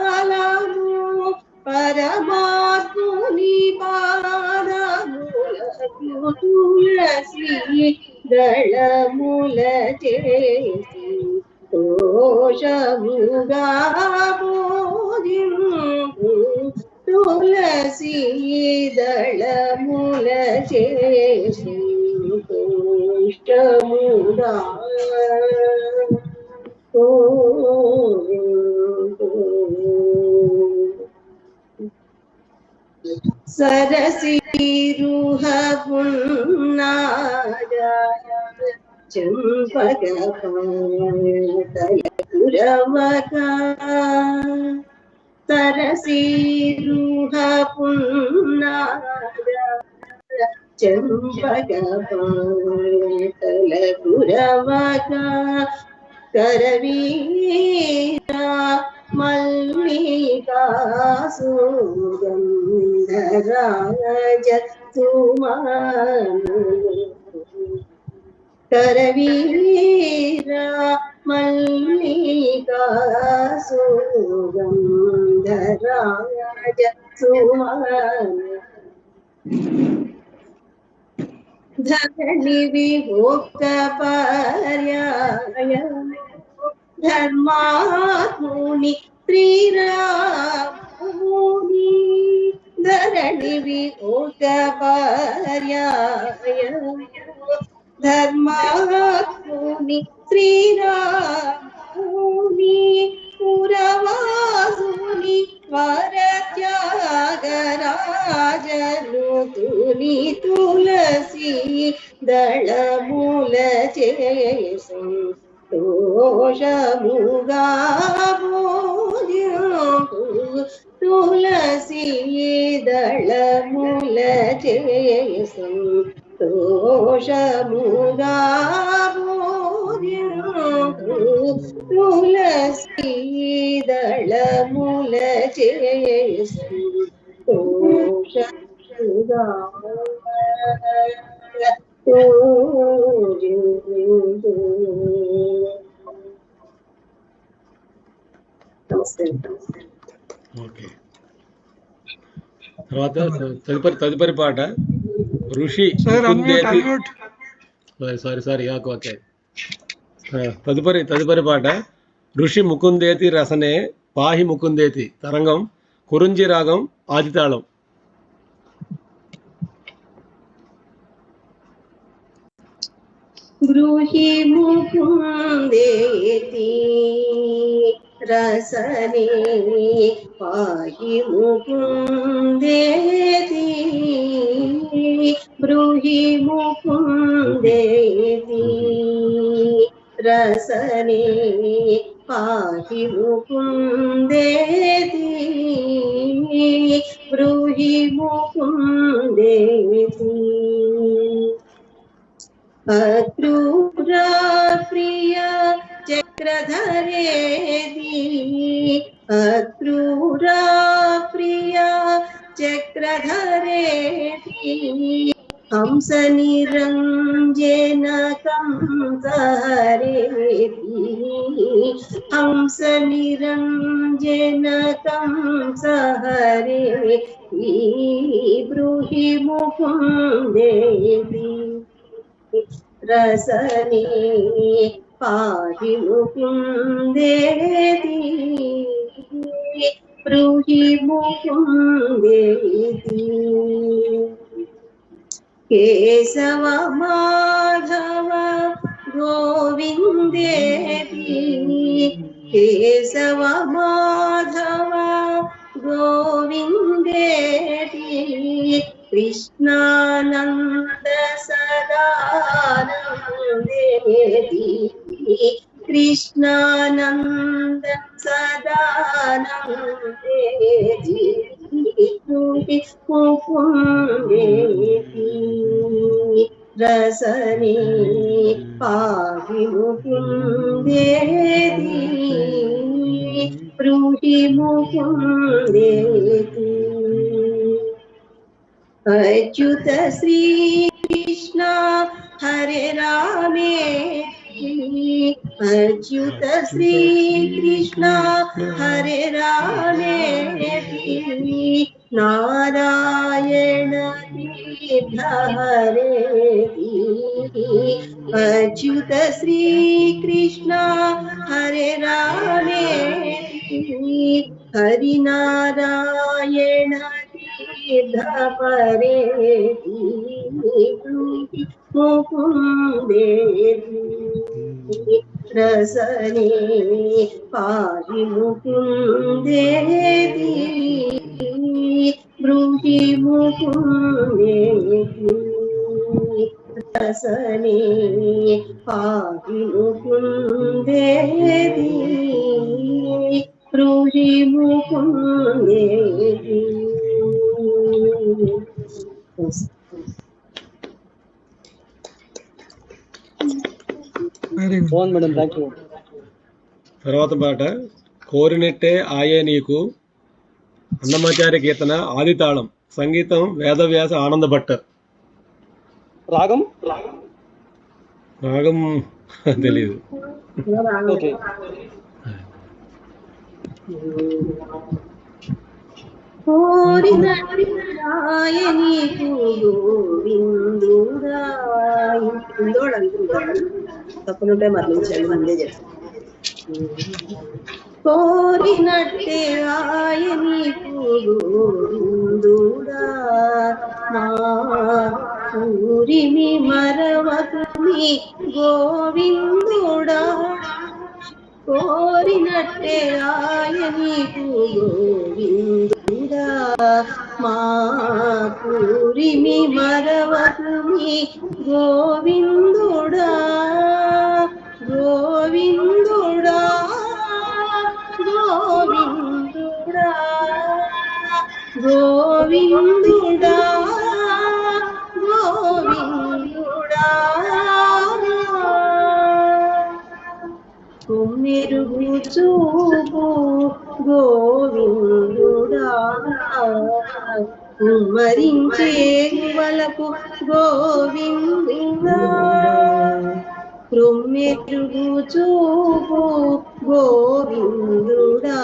పరమాత్ముని పాదములకు, తులసీ దళముల సంతోషముగా పూజింతు, తులసీ దళముల సంతోషముగా పూజింతు. సరసీరుహ పున్నాయ చంపక పురవక, సరసీరుహ పున్నాయ చెంపక పాటల కురవగా కరవీరా మల్లికా సుగంధరాజ సుమాను కరవీరా మల్లికా సుగంధరాజ సుమాను ధరణి ఒక పర్యాయ ధర్మాత్ముని శ్రీరాముని ధరణి ఒక పర్యాయ ధర్మాత్ముని శ్రీరాముని పురవాసుని వరత్యాగరాజను తుని తులసి దళమూల చేసు దోషముగా భోజంతు తులసి దళమూల చేసు దోషముగా భోజంతు తులసి దళమూల చేసు దోషముగా ఓకే. తర్వాత తదుపరి పాట ఋషి ముకుందేతి. Sorry okay. తదుపరి పాట ఋషి ముకుందేతి రసనే పాహి ముకుందేతి తరంగం కురుంజి రాగం ఆదితాళం. బ్రూహి ముకుందేతి రసనే పాహి ముకుందేతి బ్రూహి ముకుందేతి రసనే పాహి ముకుందేతి బ్రూహి ముకుందేతి అక్రూరా ప్రియ చక్రధరేది అక్రూరా ప్రియ చక్రధరేది హంస నిరంజన కంసహరేది హంస నిరంజన కంసహరేది బ్రూహి ముకుందేతి రసనే పాహి ముకుందేతి బ్రూహి ముకుందేతి కేశవ మాధవ గోవిందేతి కేశవ మాధవ గోవిందేతి కృష్ణానంద సదానందేతి కృష్ణానంద సదానందేతి ముకుందేతి రసనే పాహి ముకుందేతి బ్రూహి ముకుందేతి అచ్యుత శ్రీ కృష్ణ హరే రామేతి అచ్యుత శ్రీ కృష్ణ హరే రామేతి నారాయణ తీర్థ హరేతి అచ్యుత శ్రీ కృష్ణ హరే రామేతి హరినారాయణ తీర్థ పరేతి ముకుందేతి రసనే పాహి ముకుందేతి బ్రూహి ముకుందేతి రసనే పాహి ముకుందేతి బ్రూహి ముకుందేతి. Very good. బాగుంది మేడం, థ్యాంక్ యూ. తర్వాత పాట కోరినట్టే ఆయే నీకు, అన్నమాచార్య కీర్తన, ఆది తాళం, సంగీతం వేదవ్యాస ఆనంద భట్ట. రాగం రాగం తెలీదు. ఓకే. తప్పులుంటే మరణించండి, ముందే చేస్తాను. కోరినట్టే ఆయని గోవిందుడా, మా ఊరిని మరవకుని గోవిందుడా. కోరినట్టే ఆయని గోవిందుడా, మా ఊరిని మరవకుని గోవిందుడా. గోవిందుడా గోవిందుడా గోవిందుడా గోవిందుడా. కుమ్మెరుగు చూపు గోవిందుడా, కుమ్మరించే వలపు గోవిందుడా. కుమ్మెరుగు చూపు గోవిందుడా,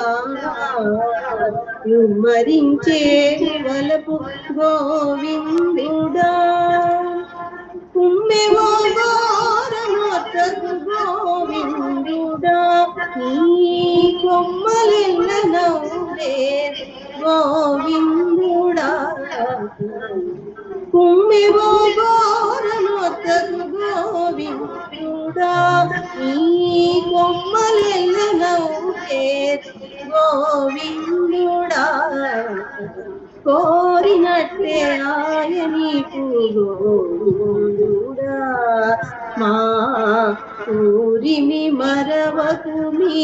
కుమ్మరించే వలపు గోవిందుడా. కుమ్మెవో గోరమొట్టకు గోవిందుడా, నీ కొమ్మలెల్ల నవ్వే గోవిందుడా. కుమ్మెవో గోరమొట్టకు గోవిందుడా, నీ కొమ్మలెల్ల నవ్వే గోవిందుడా. కోరినట్టే ఆయని గోవిందుడా, మా ఊరిని మరవకుని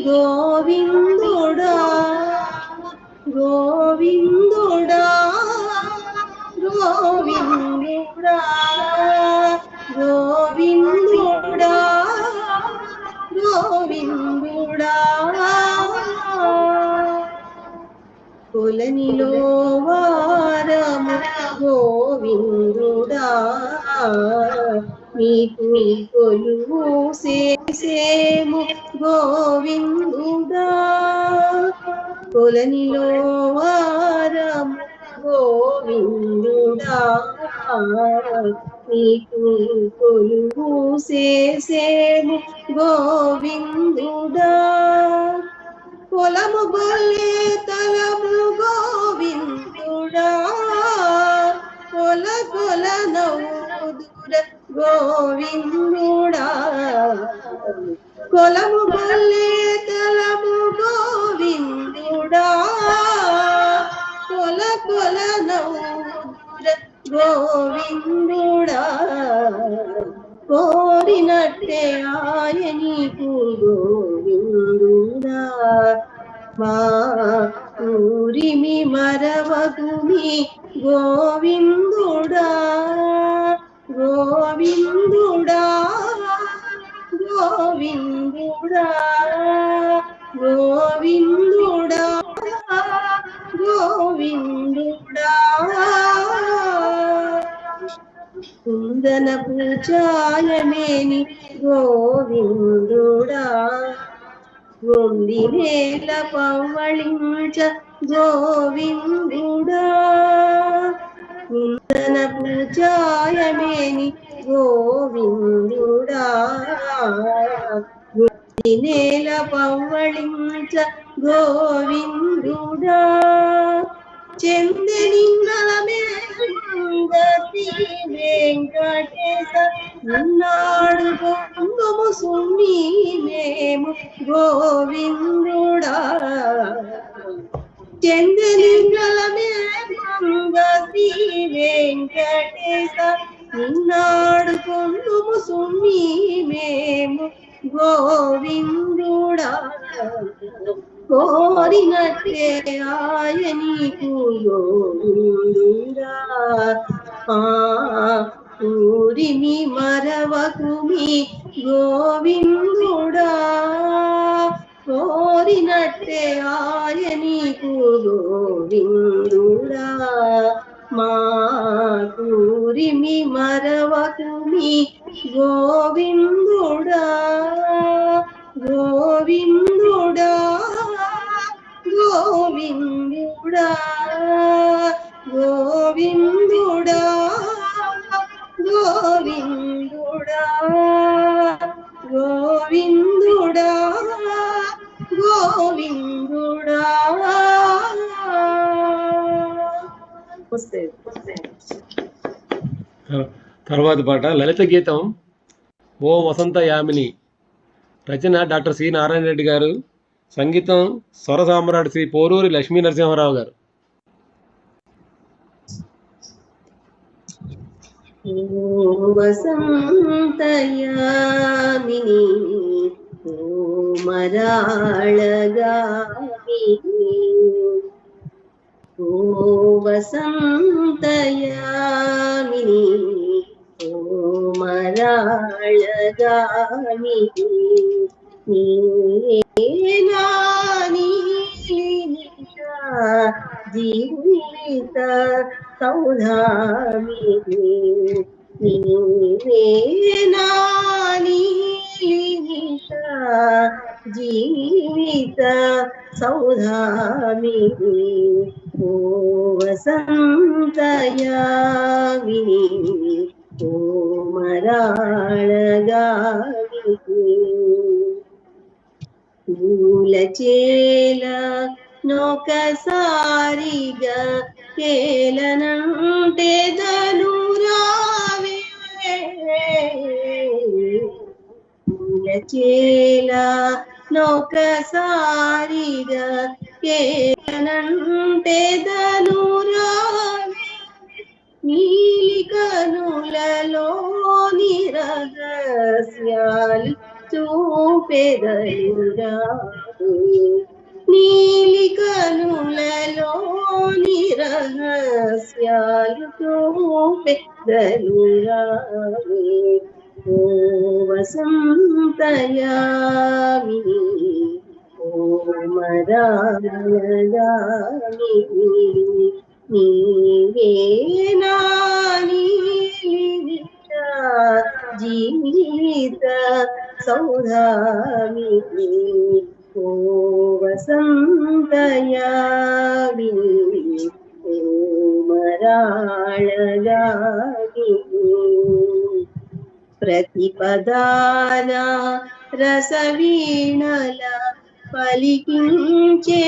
గోవిందుడా. గోవిందుడా గోవిందుడా గోవిందుడా గోవిందుడా. కొలనిలో వారము గోవిందుడా, నీకు కొలువు చేసేము గోవిందుడా. కొలనిలో వారము గోవిందుడా, నీకు కొలువు చేసేము గోవిందుడా. పొలము గొల్లే తలము గోవిందుడా, పొల కొల నవ్వుదుర గోవిందుడా. కొలము గొల్లే తలము గోవిందుడా, కొల కొల నవ్వుదుర గోవిందుడా. కోరినట్టే ఆయని గోవిందుడా, మా ఊరిమి మరవకుని గోవిందుడా. గోవిందుడా గోవిందుడా గోవిందుడా గోవిందుడా. కుందన పూజాయమేని గోవిందుడా, గొంది నేల పవ్వళించ గోవిందుడా. కుందన పూజాయమేని గోవిందుడా, గొంది నేల పవ్వళించ గోవిందుడా. చందనింగళమే గతి వెంకటేశ, ఉన్నాడు గొందుము సున్ని మేము గోవిందుడా. చందనింగళమే గతి వెంకటేశ, ఉన్నాడు గొందుము సున్ని మేము గోవిందుడా. కోరినట్టే ఆయని గోవిందుడా, ఊరిమి మరవకుమి గోవిందుడా కోరినట్టే ఆయనీకు గోవిందుడా మా కూరిమి మరవకుమి గోవిందుడా గోవిందుడా గోవిందుడా గోవిందుడా గోవిందుడా గోవిందుడా గోవిందుడా తర్వాత పాట లలిత గీతం ఓ వసంత యామిని, రచన డాక్టర్ సి నారాయణ రెడ్డి గారు, సంగీతం స్వర సామ్రాట్ శ్రీ పోరూరి లక్ష్మీ నరసింహారావు గారు. వసంత యామిని ఓ మరాళగామిని ఓ వసంత యామిని ఓ మరాళగామిని నీవేనా నీలినిషా జీవిత సౌధామిని నీవేనా నీలినిషా జీవిత సౌధామిని ఓ వసంత యామిని ఓ మరాళగామిని పూలచేల నొకసారిగా కేలనంటే ధనురావే పూలచేల నొకసారిగా కేలనంటే ధనురావే నీలి కనులలోని రహస్యాలు చూపెదలురావే నీలి కనులలోని రహస్యాలు చూపెదలురావే ఓ వసంత యామిని ఓ మరాళగామిని నీవేనా నీలినిషా జీవిత సౌధామిని ఓ వసంత యామిని ఓ మరాళగామిని ప్రతిపదాన రసవీణల పలికించే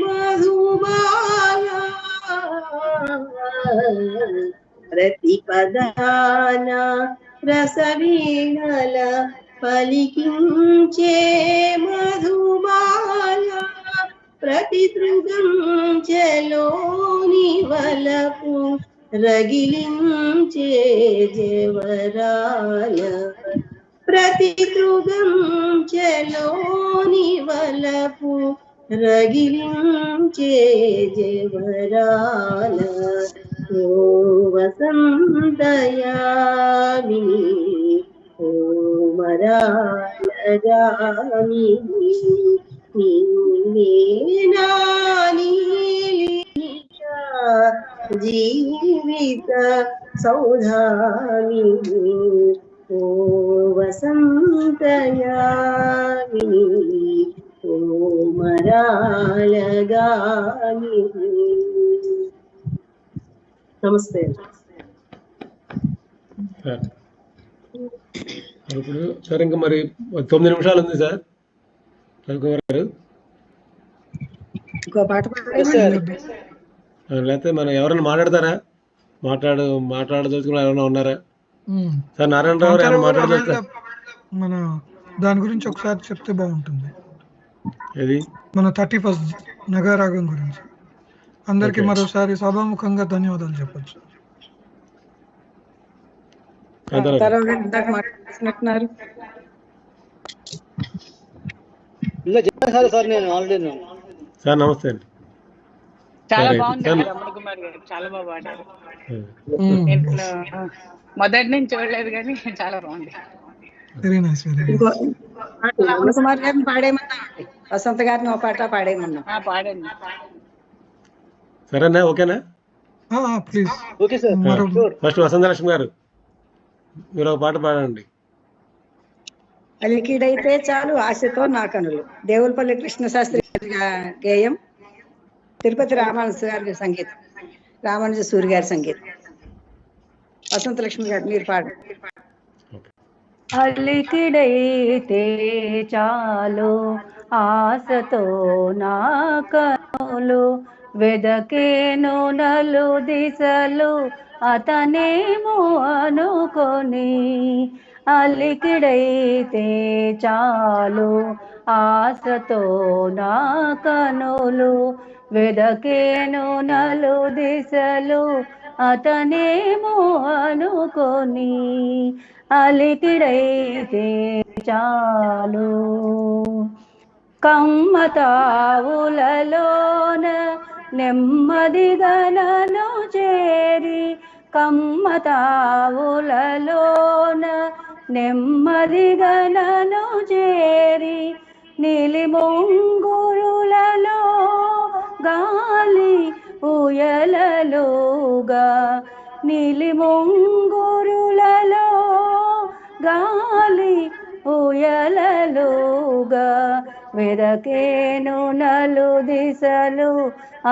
మధుబాల ప్రతిపదాన రసవీణల పలికించే మధుబాల ప్రతితృగం చలోని వలపు రగిలించే జవరాల ప్రతితృగం చలోని వలపు రగిలించే జవరాల ఓ వసంత యామిని ఓ మరాళగామిని నీవేనా నీలినిషా జీవిత సౌధామిని ఓ వసంత యామిని ఓ మరాళగామిని. నమస్తే. ఇప్పుడు సార్ ఇంకా మరి 9 నిమిషాలు ఉంది సార్ రవికుమార్ గారు. ఇంకో పాట లేకపోతే మనం ఎవరైనా మాట్లాడతారా? మాట్లాడదలుచుకున్న ఎవరైనా ఉన్నారా? సార్ నారాయణరావు గారు ఏమైనా మాట్లాడతారా? మన దాని గురించి ఒకసారి చెప్తే బాగుంటుంది. ఏది మన 31st నగరాగం గురించి అందరికి మరోసారి సభాముఖంగా ధన్యవాదాలు చెప్పచ్చు. సార్ నేను ఆల్రెడీ సార్ నమస్తే అండి. చాలా సరే బాగుంది సార్. రమణ కుమార్ గారు, చాలా బాగా పాడారు. నేను మొదటి నుంచి చూడలేదు కానీ చాలా బాగుంది. Very nice, very nice. Ramana Kumar గారిని పాడేయమన్నా, వసంత గారిని ఒక పాట పాడేయమన్నా. పాడండి. సరేనా, ఓకేనా? Please. Okay sir. First Vasanthalakshmi గారు మీరు ఒక పాట పాడండి. అలికిడైతే చాలు ఆశతో నా కనులు, దేవులపల్లి కృష్ణశాస్త్రి గేయం, తిరుపతి రామానుజ గారి సంగీతం, రామానుజ సూరి గారి సంగీతం. వసంతలక్ష్మి గారు మీరు పాడండి. అలికిడైతే చాలు ఆశతో నా కనులు, వెదకేను నలు దిశలు అతనేమో అనుకొని. అలికిడైతే చాలు ఆశతో నా కనులు, వెదకేను నలు దిశలు అతనేమో అనుకొని. అలికిడైతే చాలు కమ్మతావులలోన నెమ్మదిగా నన్ను చేరి, కమ్మతావులలోన నెమ్మదిగా నన్ను చేరి, నీలి ముంగురులలో గాలి ఊయలలుగా, నీలి ముంగురులలో గాలి ఊయలలుగా, వెదకేను నలు దిశలు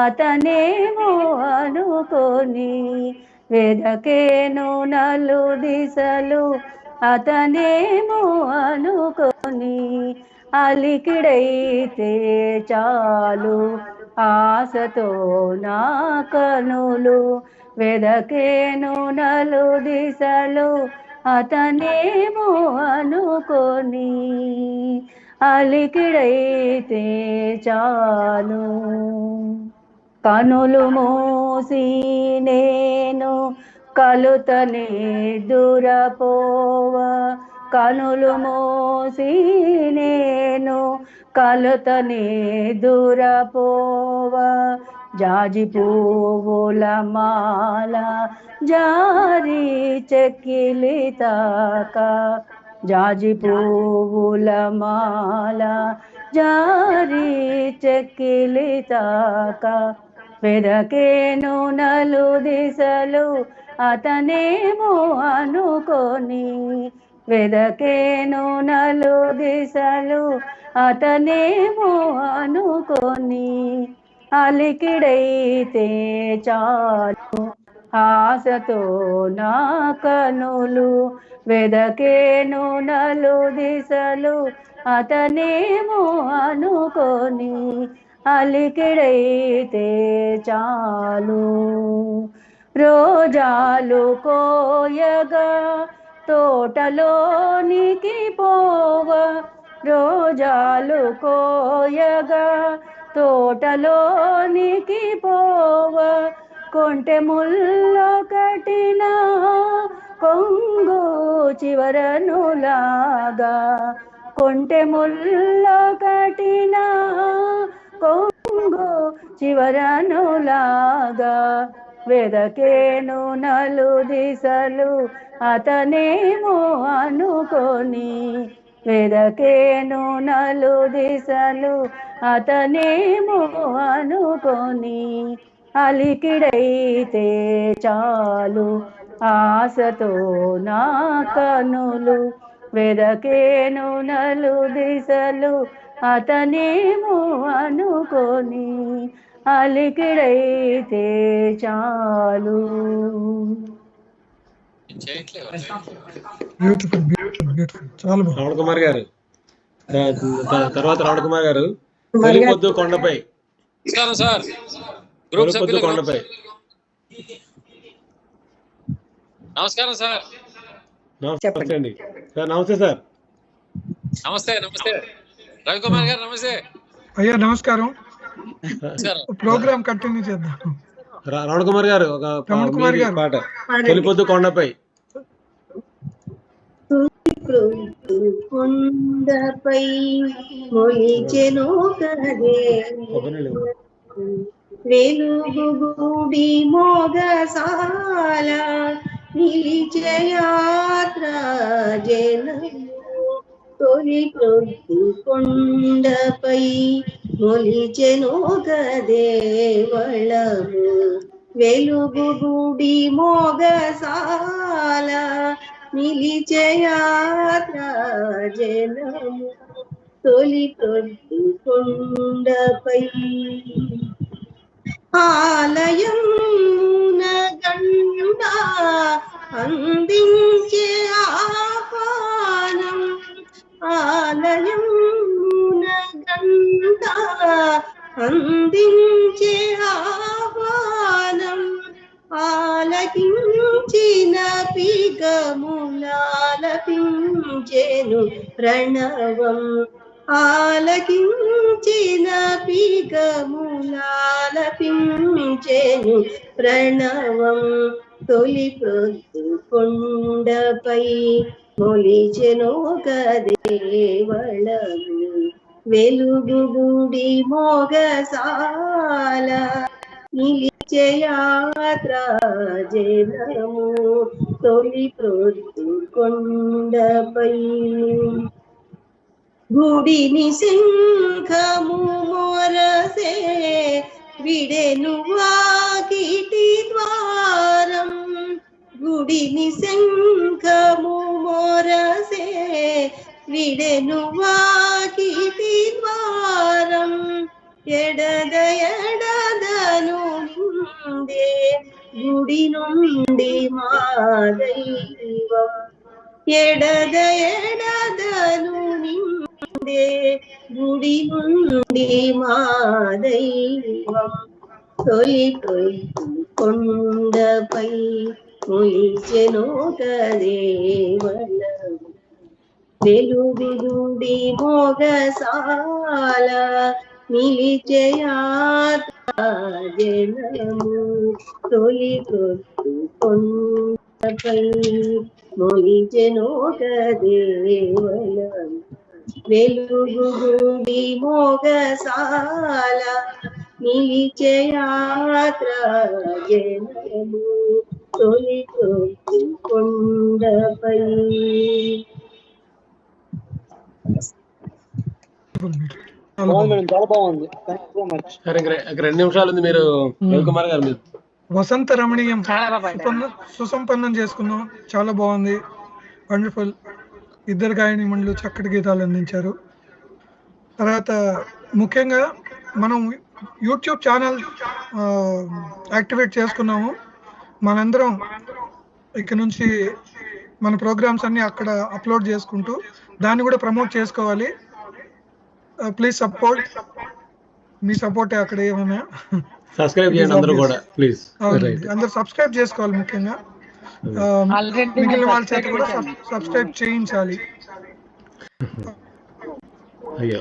అతనేమో అనుకొని. వెదకేను నలు దిశలు అతనేమో అనుకొని. అలికిడైతే చాలు ఆశతో నా కనులు, వెదకేను నలు దిశలు అతనేమో అనుకొని. అలికిడైతే చాలు కనులు మూసి నేను కలుతనే దురపోవ, కనులు మూసి నేను కలుతనే దురపోవ, జాజి పువ్వుల మాల జారి చెక్కిలి తాక, జాజి పువ్వుల మాల జారి చెక్కిలి తాక, వెదకేను నలు దిశలు అతనేమో అనుకొని. వెదకేను నలు దిశలు అతనేమో అనుకొని. అలికిడైతే చాలు ఆశతో నా కనులు, వెదకేను నలు దిశలు అతనేమో అనుకొని. అలికిడైతే చాలు రోజాలు కోయగా తోటలోనికి పోవ, రోజాలు కోయగా తోటలోనికి పోవ, కొంటె ముల్లో కట్టిన కొంగు చివరనులాగా, కొంటె ముల్లో కట్టిన కొంగు చివరనులాగా, వెదకేను నలు దిశలు అతనేమో అనుకొని. వెదకేను నలు దిశలు అతనేమో అనుకొని. అలికిడైతే చాలు ఆశతో నా కనులు, వెదకేను నలు దిశలు అతనేమో అనుకొని. అలికిడైతే చాలు. Beautiful, beautiful, beautiful. చాలా బాగుంది. రమణ కుమార్ గారు తర్వాత రమణ కుమార్ గారు తొలిపొద్దు కొండపై. సార్ తొలిపొద్దు కొండపై. నమస్కారం సార్. నమస్తే అండి సార్. నమస్తే సార్. నమస్తే నమస్తే రవికుమార్ గారు నమస్తే. అయ్యా నమస్కారం. ప్రోగ్రామ్ కంటిన్యూ చేద్దాం. రమణ కుమార్ గారు ఒక పాట తొలిపొద్దు కొండపై. కొండపై మొలిచెను కదే వెలుగుడి మోగసాల నిలిచే యాత్ర జనము తొలి ప్రొద్దు కొండపై మొలిచెను గదేవళము వెలుగుడి మోగసాల నిలిచే యాత్ర జనము తొలి ప్రొద్దు కొండపై ఆలయమున గండ అందించే ఆహ్వానం ఆలయమున గండ అందించే ఆహ్వానం ఆలకించిన పిగములాలపించెను ప్రణవం ఆలకించిన పిగములాలపించెను ప్రణవం తొలి ప్రొద్దు కొండపై మొలిచెను గదేవళము వెలుగుడి మోగసాల నిలిచే యాత్ర జనము తొలి ప్రొద్దు కొండపై గుడిని శంఖము మొరసే విడెను వాకిటి ద్వారం గుడిని శంఖము మొరసే విడెను వాకిటి ద్వారం ఎడదను నిందే గుడి నుండి మా దైవం ఎడదను నిందే గుడి నుండి మా దైవం తొలి ప్రొద్దు కొండపై మొలిచెను గదేవళము వెలుగుడి మోగసాల నిలిచే యాత్ర జనము తొలి ప్రొద్దు కొండపై మొలిచెను గదేవళము వెలుగుడి మోగసాల నిలిచే యాత్ర జనము తొలి ప్రొద్దు కొండపై చాలా బాగుంది. Thank you so much. సరే, ఇంక 2 నిమిషాలు ఉంది. మీరు రవికుమార్ గారు మీరు వసంత రమణీయం సుసంపన్నం చేసుకున్నాం. చాలా బాగుంది, వండర్ఫుల్. ఇద్దరు గాయనిమణులు చక్కటి గీతాలు అందించారు. తర్వాత ముఖ్యంగా మనం యూట్యూబ్ ఛానల్ యాక్టివేట్ చేసుకున్నాము. మనందరం ఇక్కడ నుంచి మన ప్రోగ్రామ్స్ అన్ని అక్కడ అప్లోడ్ చేసుకుంటూ దాన్ని కూడా ప్రమోట్ చేసుకోవాలి. Please support. మీ సపోర్ట్ అక్కడ ఏమైనా సబ్స్క్రైబ్ చేయండి అందరూ కూడా ప్లీజ్. అందరూ సబ్స్క్రైబ్ చేసుకోవాలి. ముఖ్యంగా మిగిలిన వాళ్ళ చేత కూడా సబ్స్క్రైబ్ చేయించాలి. అయ్యో